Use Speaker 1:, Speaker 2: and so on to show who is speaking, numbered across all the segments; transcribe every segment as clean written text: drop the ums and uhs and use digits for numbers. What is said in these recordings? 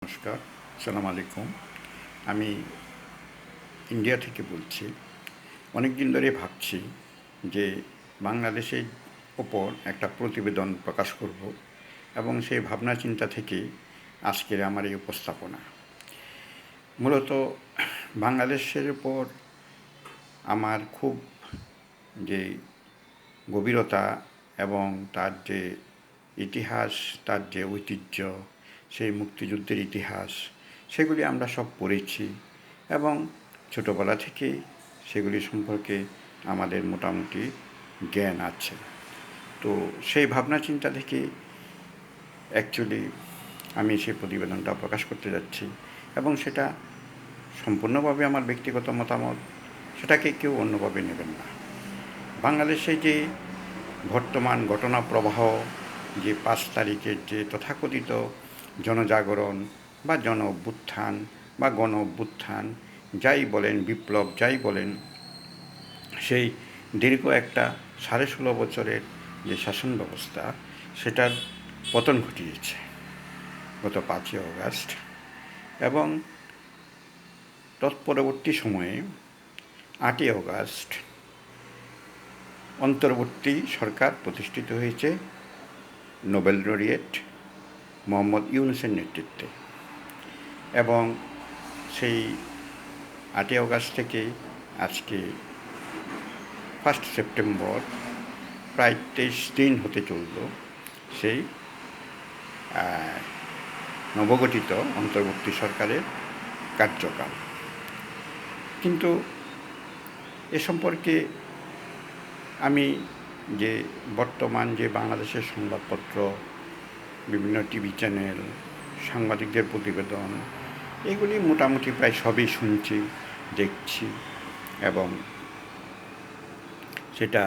Speaker 1: নমস্কার, আসসালামু আলাইকুম। আমি ইন্ডিয়া থেকে বলছি। অনেক দিন ধরে ভাবছি যে বাংলাদেশের ওপর একটা প্রতিবেদন প্রকাশ করব, এবং সেই ভাবনা চিন্তা থেকেই আজকের আমার এই উপস্থাপনা। মূলত বাংলাদেশের উপর আমার খুব যে গভীরতা এবং তার যে ইতিহাস, তার যে ঐতিহ্য, সেই মুক্তিযুদ্ধের ইতিহাস, সেগুলি আমরা সব পড়েছি এবং ছোটোবেলা থেকেই সেগুলি সম্পর্কে আমাদের মোটামুটি জ্ঞান আছে। তো সেই ভাবনা চিন্তা থেকে অ্যাকচুয়ালি আমি সেই প্রতিবেদনটা প্রকাশ করতে যাচ্ছি, এবং সেটা সম্পূর্ণভাবে আমার ব্যক্তিগত মতামত, সেটাকে কেউ অন্যভাবে নেবেন না। বাংলাদেশে যে বর্তমান ঘটনা প্রবাহ, যে 5 তারিখের যে তথাকথিত জনজাগরণ বা জন অভ্যুত্থান বা গণ অভ্যুত্থান, যাই বলেন, বিপ্লব যাই বলেন, সেই দীর্ঘ একটা 16.5 বছরের যে শাসন ব্যবস্থা, সেটার পতন ঘটিয়েছে গত 5ই অগাস্ট। এবং তৎপরবর্তী সময়ে 8ই অগাস্ট অন্তর্বর্তী সরকার প্রতিষ্ঠিত হয়েছে নোবেল লরিয়েট মোহাম্মদ ইউনূসের নেতৃত্বে। এবং সেই 8ই অগাস্ট থেকে আজকে 1 সেপ্টেম্বর, প্রায় 23 দিন হতে চলল সেই নবগঠিত অন্তর্বর্তী সরকারের কার্যকাল। কিন্তু এ সম্পর্কে আমি যে বর্তমান যে বাংলাদেশের সংবাদপত্র, বিভিন্ন টিভি চ্যানেল, সাংবাদিকদের প্রতিবেদন, এগুলি মোটামুটি প্রায় সবই শুনছি, দেখছি, এবং সেটা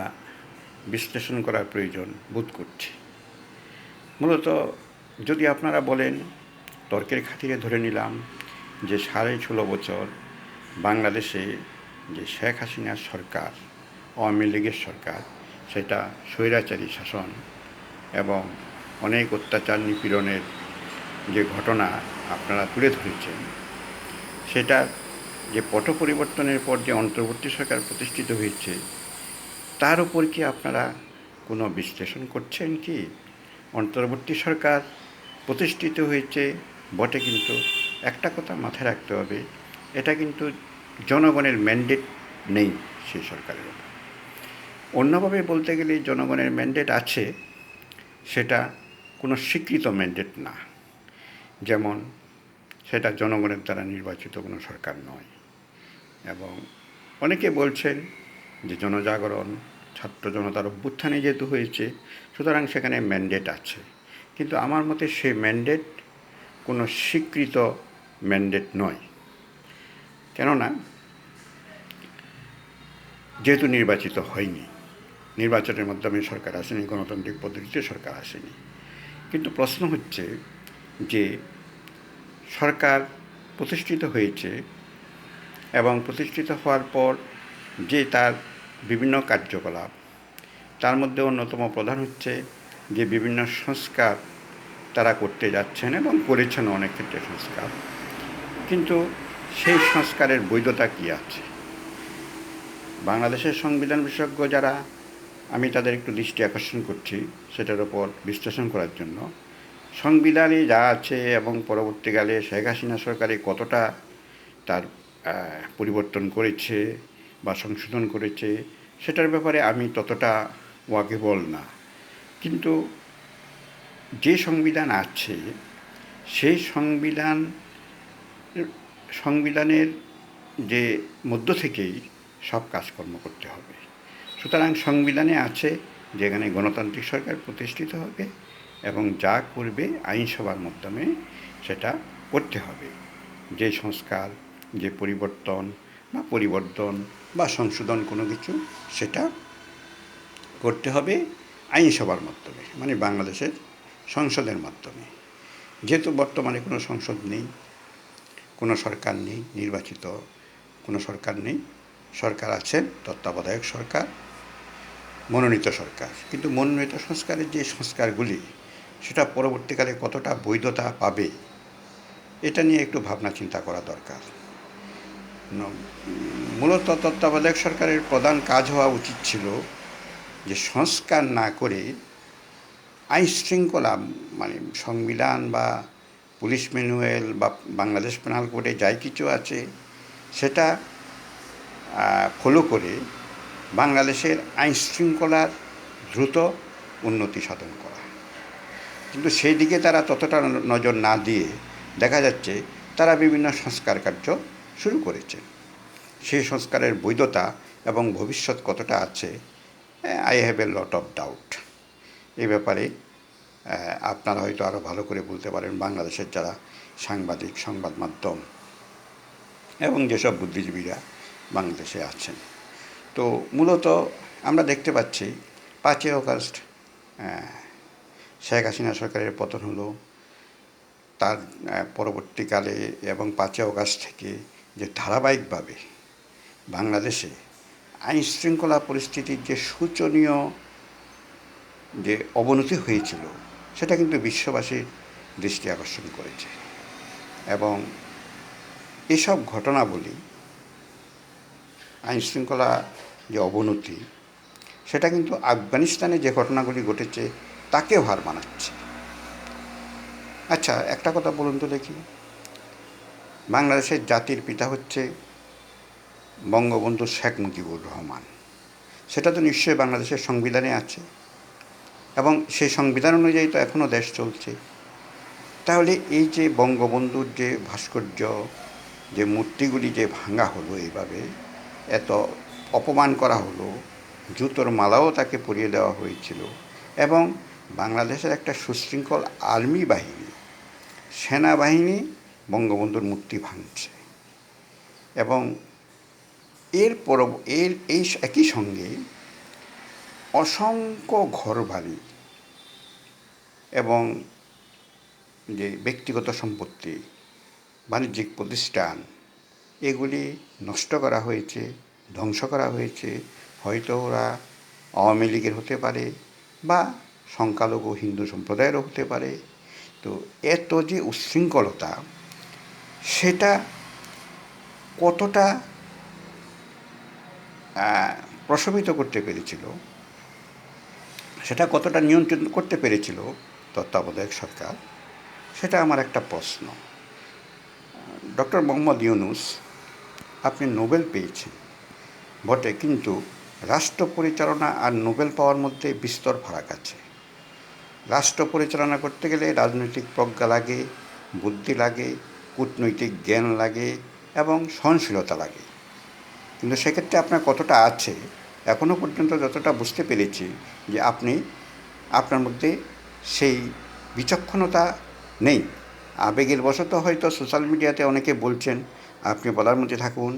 Speaker 1: বিশ্লেষণ করার প্রয়োজন বোধ করছি। মূলত যদি আপনারা বলেন, তর্কের খাতিরে ধরে নিলাম যে 16.5 বছর বাংলাদেশে যে শেখ হাসিনার সরকার, আওয়ামী লীগের সরকার, সেটা স্বৈরাচারী শাসন এবং অনেক অত্যাচার নিপীড়নের যে ঘটনা আপনারা তুলে ধরেছেন, সেটার যে পট পরিবর্তনের পর যে অন্তর্বর্তী সরকার প্রতিষ্ঠিত হয়েছে, তার উপর কি আপনারা কোনো বিশ্লেষণ করছেন কি? অন্তর্বর্তী সরকার প্রতিষ্ঠিত হয়েছে বটে, কিন্তু একটা কথা মাথায় রাখতে হবে, এটা কিন্তু জনগণের ম্যান্ডেট নেই সেই সরকারের উপর। অন্যভাবে বলতে গেলে জনগণের ম্যান্ডেট আছে, সেটা কোনো স্বীকৃত ম্যান্ডেট না। যেমন সেটা জনগণের দ্বারা নির্বাচিত কোনো সরকার নয়। এবং অনেকে বলছেন যে জনজাগরণ, ছাত্র জনতার অভ্যুত্থানে যেহেতু হয়েছে, সুতরাং সেখানে ম্যান্ডেট আছে। কিন্তু আমার মতে সেই ম্যান্ডেট কোনো স্বীকৃত ম্যান্ডেট নয়। কেননা যেহেতু নির্বাচিত হয়নি, নির্বাচনের মাধ্যমে সরকার আসেনি, গণতান্ত্রিক পদ্ধতিতে সরকার আসেনি। কিন্তু প্রশ্ন হচ্ছে যে সরকার প্রতিষ্ঠিত হয়েছে, এবং প্রতিষ্ঠিত হওয়ার পর যে তার বিভিন্ন কার্যকলাপ, তার মধ্যে অন্যতম প্রধান হচ্ছে যে বিভিন্ন সংস্কার তারা করতে যাচ্ছেন এবং করেছেন অনেক ক্ষেত্রে সংস্কার। কিন্তু সেই সংস্কারের বৈধতা কী আছে? বাংলাদেশের সংবিধান বিশেষজ্ঞ যারা, আমি তাদের একটু দৃষ্টি আকর্ষণ করছি সেটার ওপর বিশ্লেষণ করার জন্য। সংবিধানে যা আছে এবং পরবর্তীকালে শেখ হাসিনা সরকারে কতটা তার পরিবর্তন করেছে বা সংশোধন করেছে, সেটার ব্যাপারে আমি ততটা ওয়াকিবল না। কিন্তু যে সংবিধান আছে, সেই সংবিধানের যে মধ্য থেকেই সব কাজকর্ম করতে হবে। সুতরাং সংবিধানে আছে যেখানে গণতান্ত্রিক সরকার প্রতিষ্ঠিত হবে এবং যা করবে আইনসভার মাধ্যমে সেটা করতে হবে। যে সংস্কার, যে পরিবর্তন বা সংশোধন কোনো কিছু, সেটা করতে হবে আইনসভার মাধ্যমে, মানে বাংলাদেশের সংসদের মাধ্যমে। যেহেতু বর্তমানে কোনো সংসদ নেই, কোনো সরকার নেই, নির্বাচিত কোনো সরকার নেই, সরকার আছে তত্ত্বাবধায়ক সরকার, মনোনীত সরকার। কিন্তু মনোনীত সংস্কারের যে সংস্কারগুলি, সেটা পরবর্তীকালে কতটা বৈধতা পাবে, এটা নিয়ে একটু ভাবনা চিন্তা করা দরকার। মূলত তত্ত্বাবধায়ক সরকারের প্রধান কাজ হওয়া উচিত ছিল যে সংস্কার না করে আইন শৃঙ্খলা, মানে সংবিধান বা পুলিশ ম্যানুয়াল বা বাংলাদেশ পেনাল কোডে যাই কিছু আছে সেটা ফলো করে বাংলাদেশের আইন শৃঙ্খলার দ্রুত উন্নতি সাধন করা। কিন্তু সেই দিকে তারা ততটা নজর না দিয়ে দেখা যাচ্ছে তারা বিভিন্ন সংস্কার কার্য শুরু করেছে। সেই সংস্কারের বৈধতা এবং ভবিষ্যৎ কতটা আছে, I have a lot of doubt. এই ব্যাপারে আপনারা হয়তো আরও ভালো করে বলতে পারেন, বাংলাদেশের যারা সাংবাদিক, সংবাদ মাধ্যম এবং যেসব বুদ্ধিজীবীরা বাংলাদেশে আছেন। তো মূলত আমরা দেখতে পাচ্ছি 5ই আগস্ট শেখ হাসিনা সরকারের পতন হলো, তার পরবর্তীকালে এবং 5ই আগস্ট থেকে যে ধারাবাহিকভাবে বাংলাদেশে আইন শৃঙ্খলা পরিস্থিতির যে শোচনীয় যে অবনতি হয়েছিল সেটা কিন্তু বিশ্ববাসীর দৃষ্টি আকর্ষণ করেছে। এবং এসব ঘটনাবলী, আইন শৃঙ্খলা যে অবনতি, সেটা কিন্তু আফগানিস্তানে যে ঘটনাগুলি ঘটেছে তাকেও হার মানাচ্ছে। আচ্ছা, একটা কথা বলুন তো দেখি, বাংলাদেশের জাতির পিতা হচ্ছে বঙ্গবন্ধু শেখ মুজিবুর রহমান। সেটা তো নিশ্চয়ই বাংলাদেশের সংবিধানে আছে এবং সেই সংবিধান অনুযায়ী তো এখনও দেশ চলছে। তাহলে এই যে বঙ্গবন্ধুর যে ভাস্কর্য, যে মূর্তিগুলি যে ভাঙা হলো, এইভাবে এত অপমান করা হলো, জুতোর মালাও তাকে পরিয়ে দেওয়া হয়েছিল, এবং বাংলাদেশের একটা সুশৃঙ্খল আর্মি বাহিনী, সেনাবাহিনী বঙ্গবন্ধুর মূর্তি ভাঙছে, এবং এই একই সঙ্গে অসংখ্য ঘরবাড়ি এবং যে ব্যক্তিগত সম্পত্তি, বাণিজ্যিক প্রতিষ্ঠান, এগুলি নষ্ট করা হয়েছে, ধ্বংস করা হয়েছে। হয়তো ওরা আওয়ামী লীগের হতে পারে বা সংখ্যালঘু হিন্দু সম্প্রদায়েরও হতে পারে। তো এত যে উচ্ছৃঙ্খলতা, সেটা কতটা প্রশমিত করতে পেরেছিল, সেটা কতটা নিয়ন্ত্রণ করতে পেরেছিল তত্ত্বাবধায়ক সরকার, সেটা আমার একটা প্রশ্ন। ডক্টর মোহাম্মদ ইউনূস, আপনি নোবেল পেয়েছেন বটে, কিন্তু রাষ্ট্র পরিচালনা আর নোবেল পাওয়ার মধ্যে বিস্তর ফারাক আছে। রাষ্ট্র পরিচালনা করতে গেলে রাজনৈতিক প্রজ্ঞা লাগে, বুদ্ধি লাগে, কূটনৈতিক জ্ঞান লাগে এবং সহনশীলতা লাগে। কিন্তু সেক্ষেত্রে আপনার কতটা আছে, এখনও পর্যন্ত যতটা বুঝতে পেরেছি যে আপনি, আপনার মধ্যে সেই বিচক্ষণতা নেই। আবেগের বশত হয়তো সোশ্যাল মিডিয়াতে অনেকে বলছেন আপনি বলার মধ্যে থাকুন,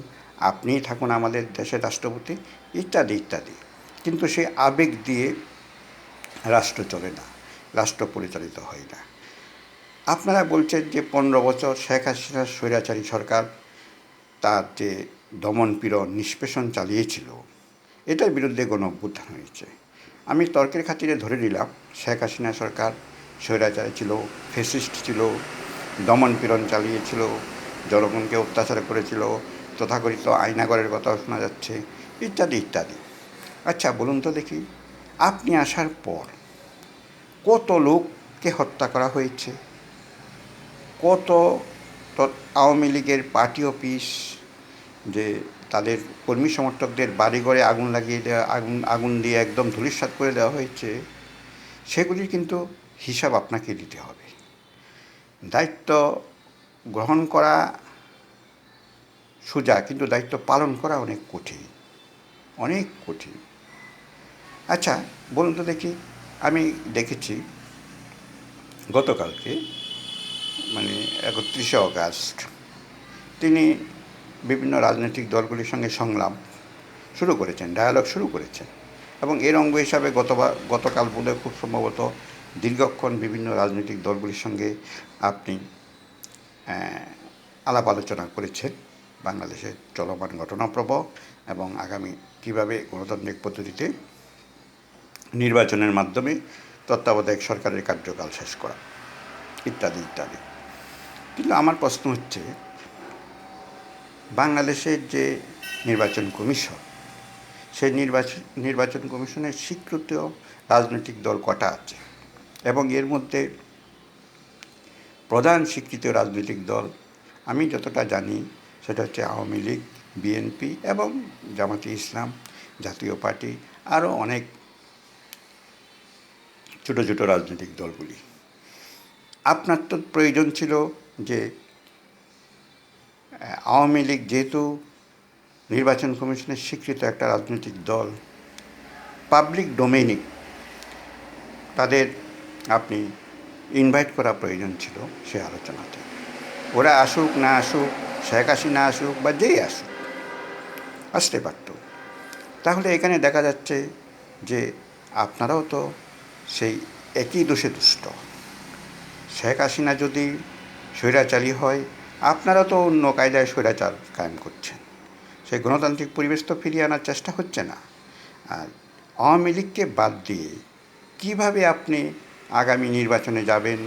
Speaker 1: আপনিই থাকুন আমাদের দেশের রাষ্ট্রপতি, ইত্যাদি ইত্যাদি। কিন্তু সেই আবেগ দিয়ে রাষ্ট্র চলে না, রাষ্ট্র পরিচালিত হয় না। আপনারা বলছেন যে 15 বছর শেখ হাসিনার স্বৈরাচারী সরকার তার যে দমন পীড়ন নিষ্পেষণ চালিয়েছিল, এটার বিরুদ্ধে গণ অভ্যুত্থান হয়েছে। আমি তর্কের খাতিরে ধরে নিলাম শেখ হাসিনা সরকার স্বৈরাচারী ছিল, ফ্যাসিস্ট ছিল, দমন পীড়ন চালিয়েছিল, জনগণকে অত্যাচার করেছিল, তথাকথিত আয়নাগরের কথাও শোনা যাচ্ছে, ইত্যাদি ইত্যাদি। আচ্ছা বলুন তো দেখি, আপনি আসার পর কত লোককে হত্যা করা হয়েছে, কত আওয়ামী লীগের পার্টি অফিস, যে তাদের কর্মী সমর্থকদের বাড়িঘরে আগুন লাগিয়ে দেওয়া, আগুন দিয়ে একদম ধূলিসাৎ করে দেওয়া হয়েছে, সেগুলির কিন্তু হিসাব আপনাকে দিতে হবে। দায়িত্ব গ্রহণ করা সোজা, কিন্তু দায়িত্ব পালন করা অনেক কঠিন, অনেক কঠিন। আচ্ছা বলুন তো দেখি, আমি দেখেছি গতকালকে, মানে 31শে আগস্ট, তিনি বিভিন্ন রাজনৈতিক দলগুলির সঙ্গে সংলাপ শুরু করেছেন, ডায়ালগ শুরু করেছেন, এবং এর অঙ্গ হিসাবে গতকাল বলে খুব সম্ভবত দীর্ঘক্ষণ বিভিন্ন রাজনৈতিক দলগুলির সঙ্গে আপনি আলাপ আলোচনা করেছেন বাংলাদেশের চলমান ঘটনাপ্রবাহ এবং আগামী কীভাবে গণতান্ত্রিক পদ্ধতিতে নির্বাচনের মাধ্যমে তত্ত্বাবধায়ক সরকারের কার্যকাল শেষ করা, ইত্যাদি ইত্যাদি। কিন্তু আমার প্রশ্ন হচ্ছে, বাংলাদেশের যে নির্বাচন কমিশন, সেই নির্বাচন কমিশনের স্বীকৃত রাজনৈতিক দল কটা আছে? এবং এর মধ্যে প্রধান স্বীকৃত রাজনৈতিক দল আমি যতটা জানি সেটা হচ্ছে আওয়ামী লীগ, বিএনপি এবং জামাতে ইসলাম, জাতীয় পার্টি, আরও অনেক ছোটো ছোটো রাজনৈতিক দলগুলি। আপনার তো প্রয়োজন ছিল যে আওয়ামী লীগ যেহেতু নির্বাচন কমিশনের স্বীকৃত একটা রাজনৈতিক দল, পাবলিক ডোমেইনে তাদের আপনি ইনভাইট করা প্রয়োজন ছিল সে আলোচনাতে। ওরা আসুক না আসুক, শেখ হাসিনা আসুক বা যেই আসুক, আসতে পারত। তাহলে এখানে দেখা যাচ্ছে যে আপনারাও তো সেই একই দোষে দুষ্ট। শেখ হাসিনা যদি স্বৈরাচারী হয়, আপনারা তো অন্য কায়দায় স্বৈরাচার কায়েম করছেন। সেই গণতান্ত্রিক পরিবেশ তো ফিরিয়ে আনার চেষ্টা হচ্ছে না। আর আওয়ামী লীগকে বাদ দিয়ে কীভাবে আপনি আগামী নির্বাচনে যাবেন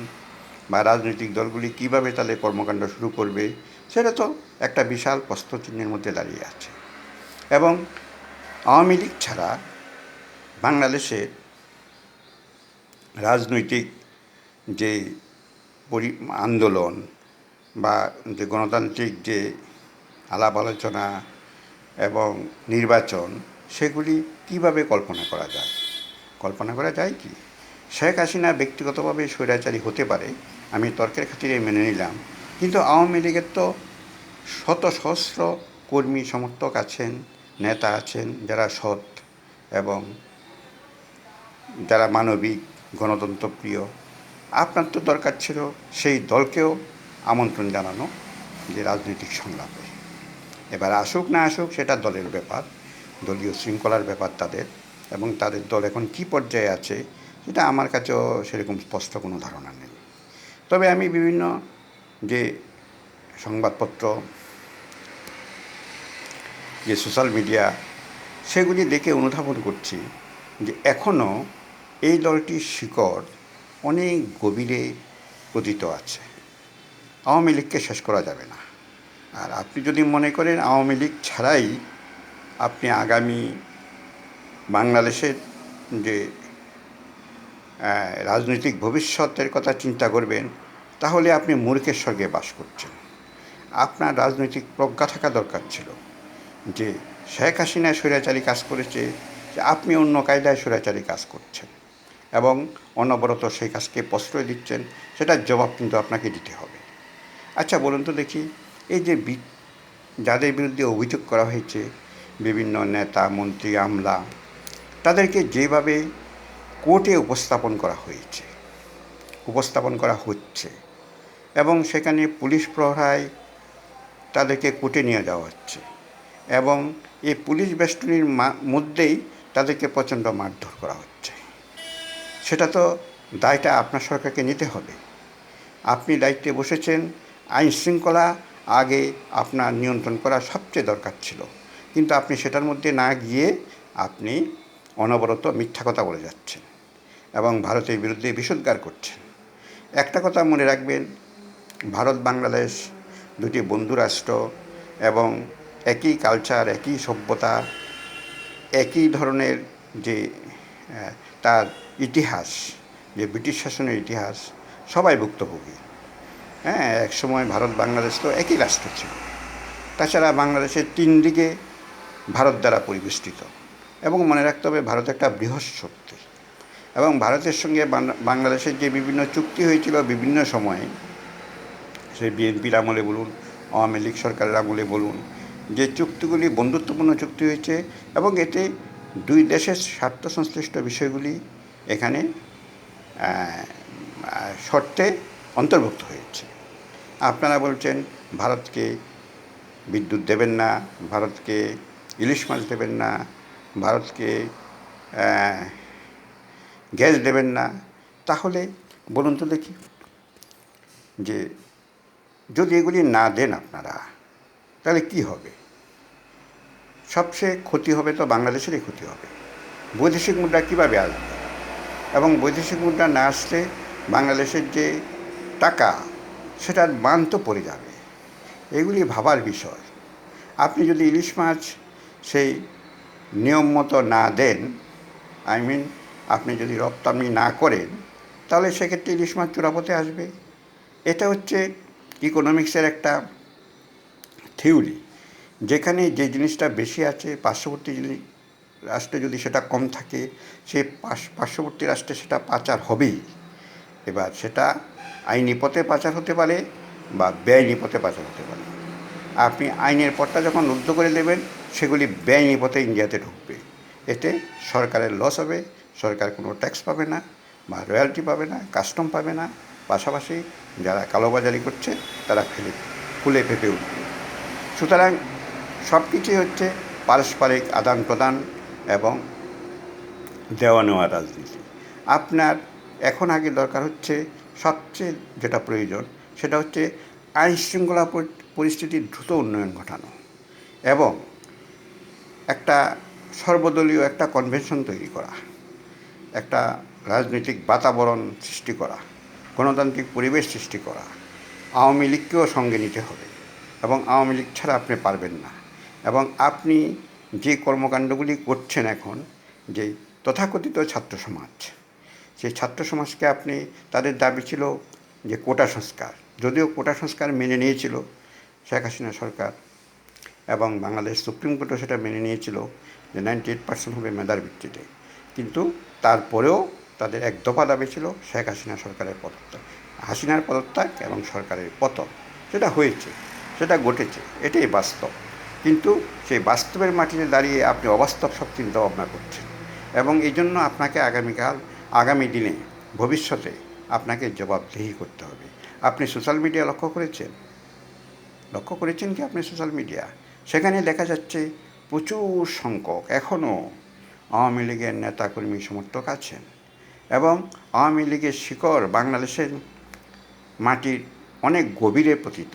Speaker 1: বা রাজনৈতিক দলগুলি কীভাবে তাদের কর্মকাণ্ড শুরু করবে, সেটা তো একটা বিশাল প্রশ্নচিহ্নের মধ্যে দাঁড়িয়ে আছে। এবং আওয়ামী লীগ ছাড়া বাংলাদেশে রাজনৈতিক যে আন্দোলন বা যে গণতান্ত্রিক যে আলাপ আলোচনা এবং নির্বাচন, সেগুলি কিভাবে কল্পনা করা যায়? কল্পনা করা যায় কি? শেখ হাসিনা ব্যক্তিগতভাবে স্বৈরাচারী হতে পারে, আমি তর্কের খাতিরে মেনে নিলাম, কিন্তু আওয়ামী লীগের তো শত সহস্র কর্মী সমর্থক আছেন, নেতা আছেন যারা সৎ এবং যারা মানবিক, গণতন্ত্রপ্রিয়। আপনার তো দরকার ছিল সেই দলকেও আমন্ত্রণ জানানো যে রাজনৈতিক সংলাপে। এবার আসুক না আসুক সেটা দলের ব্যাপার, দলীয় শৃঙ্খলার ব্যাপার তাদের, এবং তাদের দল এখন কী পর্যায়ে আছে সেটা আমার কাছেও সেরকম স্পষ্ট কোনো ধারণা নেই। তবে আমি বিভিন্ন যে সংবাদপত্র, যে সোশ্যাল মিডিয়া, সেগুলি দেখে অনুধাবন করছি যে এখনও এই দলটির শিকড় অনেক গভীরে পতিত আছে। আওয়ামী লীগকে শেষ করা যাবে না। আর আপনি যদি মনে করেন আওয়ামী লীগ ছাড়াই আপনি আগামী বাংলাদেশের যে রাজনৈতিক ভবিষ্যতের কথা চিন্তা করবেন, তাহলে আপনি মূর্খের স্বর্গে বাস করছেন। আপনার রাজনৈতিক প্রজ্ঞা থাকা দরকার ছিল যে শেখ হাসিনা স্বৈরাচারী কাজ করেছে, যে আপনি অন্য কায়দায় স্বৈরাচারী কাজ করছেন এবং অনবরত সেই কাজকে প্রশ্রয় দিচ্ছেন, সেটার জবাব কিন্তু আপনাকে দিতে হবে। আচ্ছা বলুন তো দেখি, এই যে যাদের বিরুদ্ধে অভিযোগ করা হয়েছে, বিভিন্ন নেতা, মন্ত্রী, আমলা, তাদেরকে যেভাবে কোর্টে উপস্থাপন করা হয়েছে, উপস্থাপন করা হচ্ছে, এবং সেখানে পুলিশ প্রহরায় তাদেরকে কোর্টে নিয়ে যাওয়া হচ্ছে, এবং এই পুলিশ বেষ্টনীর মধ্যেই তাদেরকে প্রচণ্ড মারধর করা হচ্ছে, সেটা তো দায়টা আপনার সরকারকে নিতে হবে। আপনি দায়িত্বে বসেছেন, আইন শৃঙ্খলা আগে আপনার নিয়ন্ত্রণ করা সবচেয়ে দরকার ছিল, কিন্তু আপনি সেটার মধ্যে না গিয়ে আপনি অনবরত মিথ্যা কথা বলে যাচ্ছেন এবং ভারতের বিরুদ্ধে বিষোদ্গার করছেন। একটা কথা মনে রাখবেন, ভারত বাংলাদেশ দুটি বন্ধু রাষ্ট্র এবং একই কালচার, একই সভ্যতা, একই ধরনের যে তার ইতিহাস, যে ব্রিটিশ শাসনের ইতিহাস, সবাই ভুক্তভোগী। হ্যাঁ, একসময় ভারত বাংলাদেশ তো একই রাষ্ট্র ছিল। তাছাড়া বাংলাদেশের 3 দিকে ভারত দ্বারা পরিবেষ্টিত, এবং মনে রাখতে হবে ভারত একটা বৃহৎ শক্তি, এবং ভারতের সঙ্গে বাংলাদেশের যে বিভিন্ন চুক্তি হয়েছিল বিভিন্ন সময়ে, সেই বিএনপির আমলে বলুন, আওয়ামী লীগ সরকারের আমলে বলুন, যে চুক্তিগুলি বন্ধুত্বপূর্ণ চুক্তি হয়েছে এবং এতে দুই দেশের স্বার্থ সংশ্লিষ্ট বিষয়গুলি এখানে শর্তে অন্তর্ভুক্ত হয়েছে। আপনারা বলছেন ভারতকে বিদ্যুৎ দেবেন না, ভারতকে ইলিশ মাছ দেবেন না, ভারতকে গ্যাস দেবেন না। তাহলে বলুন তো দেখি, যে যদি এগুলি না দেন আপনারা, তাহলে কি হবে? সবচেয়ে ক্ষতি হবে তো বাংলাদেশেরই ক্ষতি হবে। বৈদেশিক মুদ্রা কীভাবে আসবে? এবং বৈদেশিক মুদ্রা না আসলে বাংলাদেশের যে টাকা, সেটার মান তো পড়ে যাবে। এগুলি ভাবার বিষয়। আপনি যদি ইলিশ মাছ সেই নিয়ম মতো না দেন, আপনি যদি রপ্তানি না করেন, তাহলে সেক্ষেত্রে ইলিশ মাছ চূড়াপথে আসবে। এটা হচ্ছে ইকোনমিক্সের একটা থিওরি, যেখানে যে জিনিসটা বেশি আছে পার্শ্ববর্তী রাষ্ট্রে যদি সেটা কম থাকে, সে পার্শ্ববর্তী রাষ্ট্রে সেটা পাচার হবেই। এবার সেটা আইনি পথে পাচার হতে পারে বা বেআইনি পথে পাচার হতে পারে। আপনি আইনের পথটা যখন রুদ্ধ করে দেবেন, সেগুলি বেআইনি পথে ইন্ডিয়াতে ঢুকবে। এতে সরকারের লস হবে, সরকার কোনো ট্যাক্স পাবে না বা রয়্যালটি পাবে না, কাস্টম পাবে না, পাশাপাশি যারা কালোবাজারি করছে তারা ফুলে ফেঁপে উঠবে। সুতরাং সব কিছুই হচ্ছে পারস্পরিক আদান প্রদান এবং দেওয়া নেওয়ার রাজনীতি। আপনার এখন আগে দরকার হচ্ছে, সবচেয়ে যেটা প্রয়োজন সেটা হচ্ছে আইন শৃঙ্খলা পরিস্থিতির দ্রুত উন্নয়ন ঘটানো এবং একটা সর্বদলীয় একটা কনভেনশন তৈরি করা, একটা রাজনৈতিক বাতাবরণ সৃষ্টি করা, গণতান্ত্রিক পরিবেশ সৃষ্টি করা। আওয়ামী লীগকেও সঙ্গে নিতে হবে এবং আওয়ামী লীগ ছাড়া আপনি পারবেন না। এবং আপনি যে কর্মকাণ্ডগুলি করছেন এখন, যে তথাকথিত ছাত্র সমাজ, সেই ছাত্র সমাজকে আপনি, তাদের দাবি ছিল যে কোটা সংস্কার, যদিও কোটা সংস্কার মেনে নিয়েছিল শেখ হাসিনা সরকার এবং বাংলাদেশ সুপ্রিম কোর্টও সেটা মেনে নিয়েছিল যে 98% হবে মেধার ভিত্তিতে, কিন্তু তারপরেও তাদের এক দফা দাবি ছিল শেখ হাসিনা সরকারের পদত্যাগ, হাসিনার পদত্যাগ এবং সরকারের পতন। সেটা হয়েছে, সেটা ঘটেছে, এটাই বাস্তব। কিন্তু সেই বাস্তবের মাটিতে দাঁড়িয়ে আপনি অবাস্তব সব চিন্তা ভাবনা করছেন এবং এই জন্য আপনাকে আগামী দিনে ভবিষ্যতে আপনাকে জবাবদিহি করতে হবে। আপনি সোশ্যাল মিডিয়া লক্ষ্য করেছেন কি আপনি সোশ্যাল মিডিয়া? সেখানে দেখা যাচ্ছে প্রচুর সংখ্যক এখনও আওয়ামী লীগের নেতাকর্মী সমর্থক আছেন এবং আওয়ামী লীগের শিকড় বাংলাদেশের মাটির অনেক গভীরে পতিত।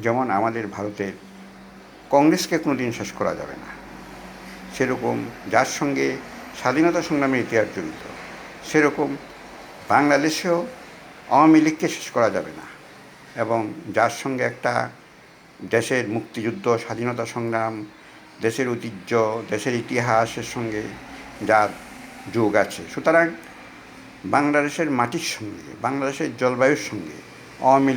Speaker 1: যেমন আমাদের ভারতের কংগ্রেসকে কোনো দিন শেষ করা যাবে না, সেরকম যার সঙ্গে স্বাধীনতা সংগ্রামের ইতিহাস জড়িত, সেরকম বাংলাদেশেও আওয়ামী লীগকে শেষ করা যাবে না এবং যার সঙ্গে একটা দেশের মুক্তিযুদ্ধ, স্বাধীনতা সংগ্রাম, দেশের ঐতিহ্য, দেশের ইতিহাসের সঙ্গে যার যোগ আছে। সুতরাং বাংলাদেশের মাটির সঙ্গে, বাংলাদেশের জলবায়ুর সঙ্গে আওয়ামী লীগ